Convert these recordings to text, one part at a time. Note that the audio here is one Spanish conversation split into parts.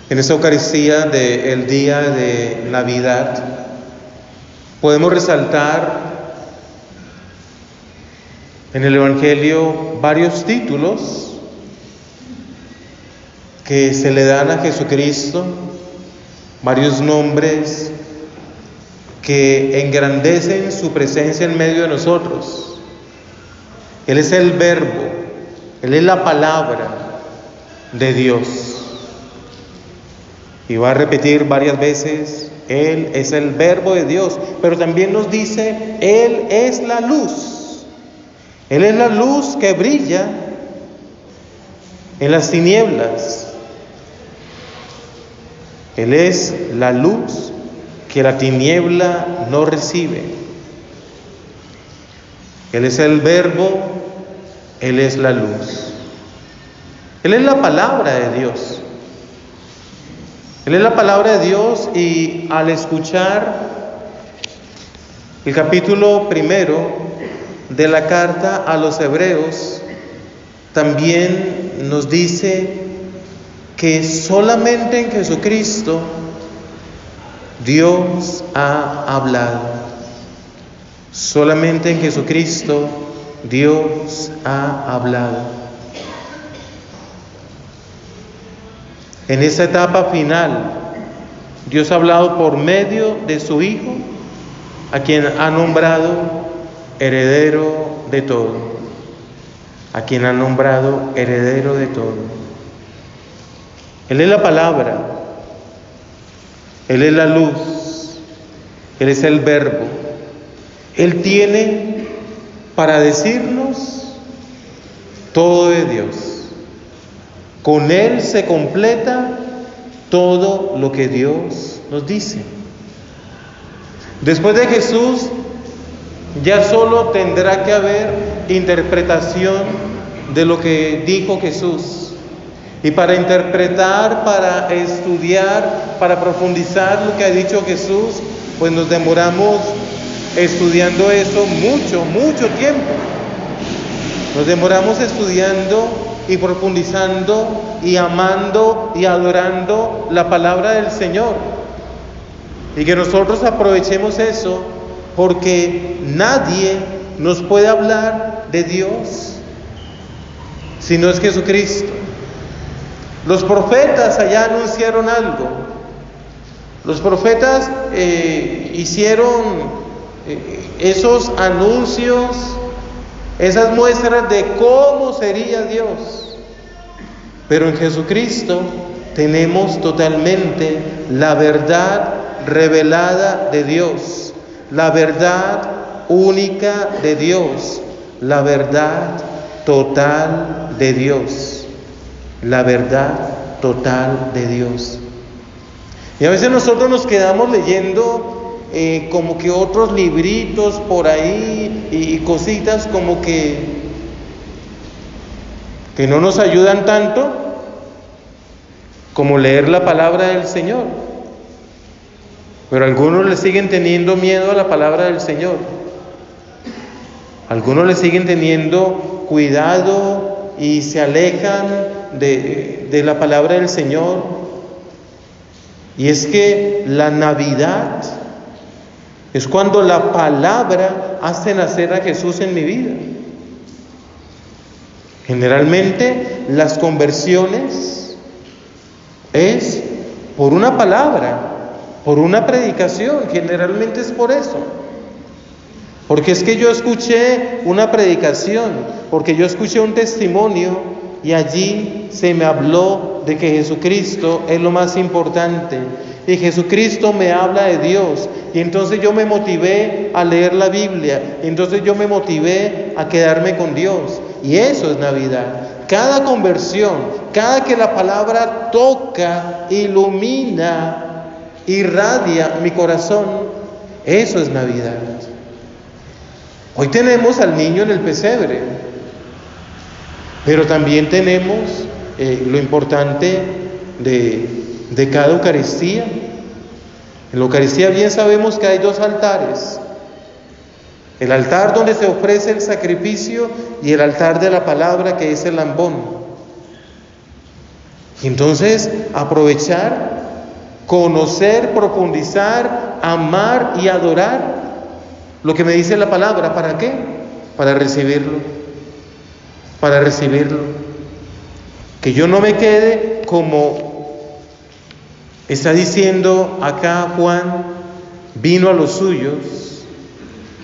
En esta Eucaristía del día de Navidad podemos resaltar en el Evangelio varios títulos que se le dan a Jesucristo, varios nombres que engrandecen su presencia en medio de nosotros. Él es el Verbo, Él es la palabra de Dios. Y va a repetir varias veces, Él es el Verbo de Dios, pero también nos dice, Él es la luz. Él es la luz que brilla en las tinieblas. Él es la luz que la tiniebla no recibe. Él es el Verbo, Él es la luz. Él es la palabra de Dios. Él es la palabra de Dios, y al escuchar el capítulo 1 de la carta a los Hebreos, también nos dice que solamente en Jesucristo Dios ha hablado. Solamente en Jesucristo Dios ha hablado. En esta etapa final, Dios ha hablado por medio de su Hijo, a quien ha nombrado heredero de todo. A quien ha nombrado heredero de todo. Él es la palabra, Él es la luz, Él es el Verbo. Él tiene para decirnos todo de Dios. Con Él se completa todo lo que Dios nos dice. Después de Jesús, ya solo tendrá que haber interpretación de lo que dijo Jesús. Y para interpretar, para estudiar, para profundizar lo que ha dicho Jesús, pues nos demoramos estudiando eso mucho tiempo. Nos demoramos estudiando y profundizando y amando y adorando la palabra del Señor. Y que nosotros aprovechemos eso, porque nadie nos puede hablar de Dios si no es Jesucristo. Los profetas allá anunciaron algo. Los profetas hicieron esos anuncios, esas muestras de cómo sería Dios. Pero en Jesucristo tenemos totalmente la verdad revelada de Dios, la verdad única de Dios, la verdad total de Dios, la verdad total de Dios. Y a veces nosotros nos quedamos leyendo como que otros libritos por ahí y cositas como que no nos ayudan tanto como leer la palabra del Señor. Pero algunos le siguen teniendo miedo a la palabra del Señor. Algunos le siguen teniendo cuidado y se alejan de la palabra del Señor. Y es que la Navidad es cuando la palabra hace nacer a Jesús en mi vida. Generalmente las conversiones es por una palabra, por una predicación. Generalmente es por eso. Porque es que yo escuché una predicación, porque yo escuché un testimonio y allí se me habló de que Jesucristo es lo más importante. Y Jesucristo me habla de Dios. Y entonces yo me motivé a leer la Biblia. Y entonces yo me motivé a quedarme con Dios. Y eso es Navidad. Cada conversión, cada que la palabra toca, ilumina, irradia mi corazón, eso es Navidad. Hoy tenemos al niño en el pesebre, pero también tenemos lo importante de cada Eucaristía. En la Eucaristía bien sabemos que hay dos altares: el altar donde se ofrece el sacrificio y el altar de la palabra, que es el ambón. Y entonces aprovechar, conocer, profundizar, amar y adorar lo que me dice la palabra. ¿Para qué? Para recibirlo. Para recibirlo. Que yo no me quede como está diciendo acá Juan, vino a los suyos,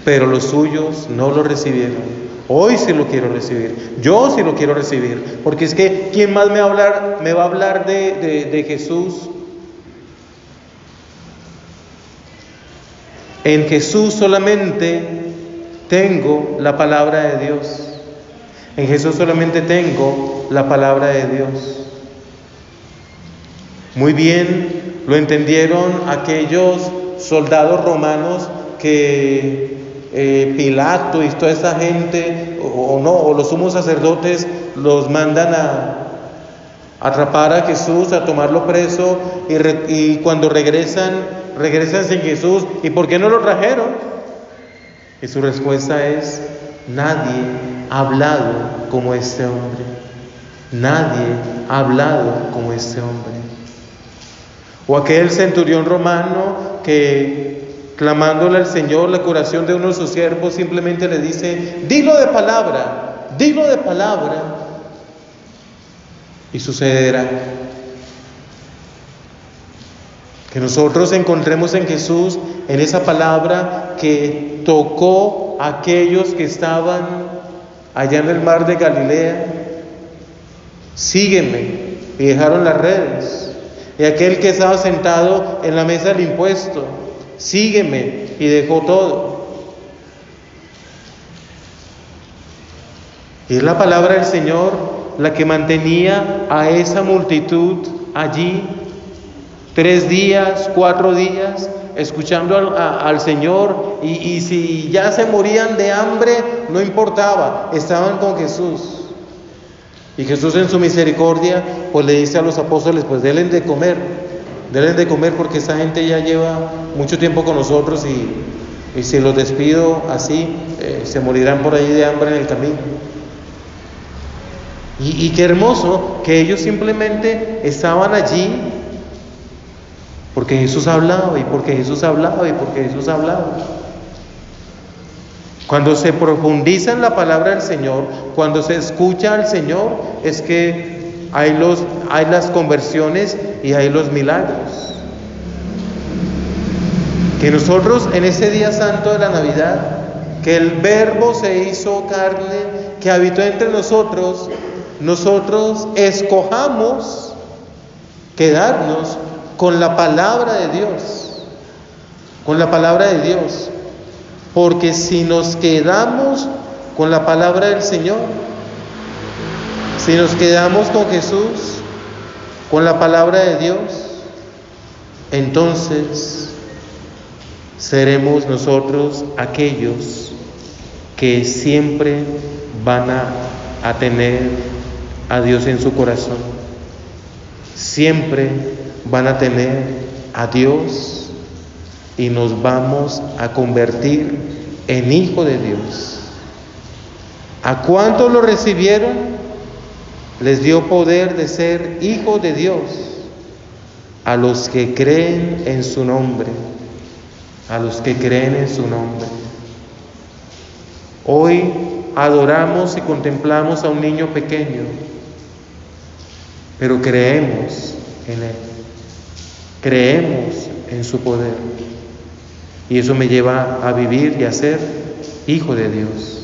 pero los suyos no lo recibieron. Hoy sí lo quiero recibir, yo sí lo quiero recibir, porque es que ¿quién más me va a hablar de Jesús? En Jesús solamente tengo la palabra de Dios. En Jesús solamente tengo la palabra de Dios. Muy bien lo entendieron aquellos soldados romanos que Pilato y toda esa gente, o los sumos sacerdotes, los mandan a atrapar a Jesús, a tomarlo preso, y cuando regresan sin Jesús. ¿Y por qué no lo trajeron? Y su respuesta es: nadie ha hablado como este hombre. Nadie ha hablado como este hombre. O aquel centurión romano que, clamándole al Señor la curación de uno de sus siervos, simplemente le dice: dilo de palabra, y sucederá. Que nosotros encontremos en Jesús, en esa palabra que tocó a aquellos que estaban allá en el mar de Galilea: sígueme, y dejaron las redes. Y aquel que estaba sentado en la mesa del impuesto: sígueme, y dejó todo. Y es la palabra del Señor la que mantenía a esa multitud allí 3 días, 4 días, escuchando al Señor, y si ya se morían de hambre, no importaba, estaban con Jesús. Y Jesús, en su misericordia, pues le dice a los apóstoles: pues denle de comer, porque esa gente ya lleva mucho tiempo con nosotros, y si los despido así, se morirán por ahí de hambre en el camino. Y qué hermoso que ellos simplemente estaban allí porque Jesús hablaba, y porque Jesús hablaba, y porque Jesús hablaba. Cuando se profundiza en la palabra del Señor, cuando se escucha al Señor, es que hay las conversiones y hay los milagros. Que nosotros en ese día santo de la Navidad, que el Verbo se hizo carne, que habitó entre nosotros escojamos quedarnos con la palabra de Dios, porque si nos quedamos con la palabra del Señor, si nos quedamos con Jesús, con la palabra de Dios, entonces seremos nosotros aquellos que siempre van a tener a Dios en su corazón. Siempre van a tener a Dios, y nos vamos a convertir en hijo de Dios. ¿A cuántos lo recibieron? Les dio poder de ser hijo de Dios, a los que creen en su nombre, Hoy adoramos y contemplamos a un niño pequeño, pero creemos en Él, creemos en su poder, y eso me lleva a vivir y a ser hijo de Dios.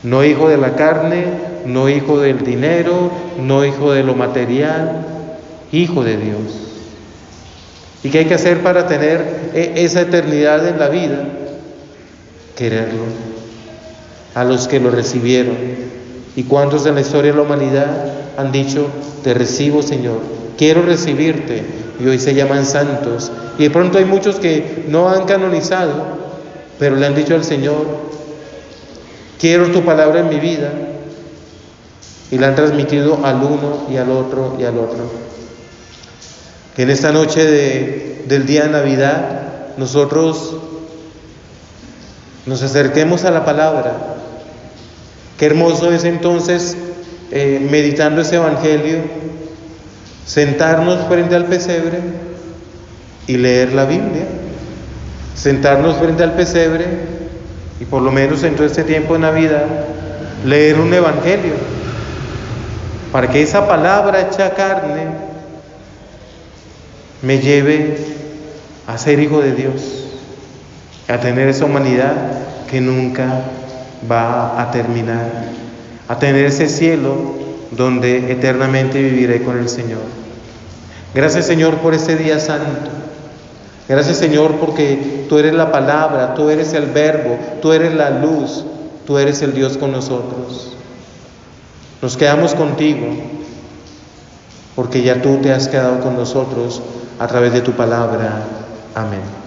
No hijo de la carne, no hijo del dinero, no hijo de lo material, hijo de Dios. ¿Y qué hay que hacer para tener esa eternidad en la vida? Quererlo. A los que lo recibieron. ¿Y cuántos en la historia de la humanidad han dicho: te recibo, Señor, quiero recibirte? Y hoy se llaman santos. Y de pronto hay muchos que no han canonizado, pero le han dicho al Señor: quiero tu palabra en mi vida. Y la han transmitido al uno y al otro y al otro. Que en esta noche del día de Navidad nosotros nos acerquemos a la palabra. Qué hermoso es entonces, meditando ese Evangelio, sentarnos frente al pesebre y leer la Biblia, sentarnos frente al pesebre y por lo menos en todo este tiempo de Navidad leer un evangelio, para que esa palabra hecha carne me lleve a ser hijo de Dios, a tener esa humanidad que nunca va a terminar, a tener ese cielo donde eternamente viviré con el Señor. Gracias, Señor, por este día santo. Gracias, Señor, porque tú eres la palabra, tú eres el verbo, tú eres la luz, tú eres el Dios con nosotros. Nos quedamos contigo porque ya tú te has quedado con nosotros a través de tu palabra. Amén.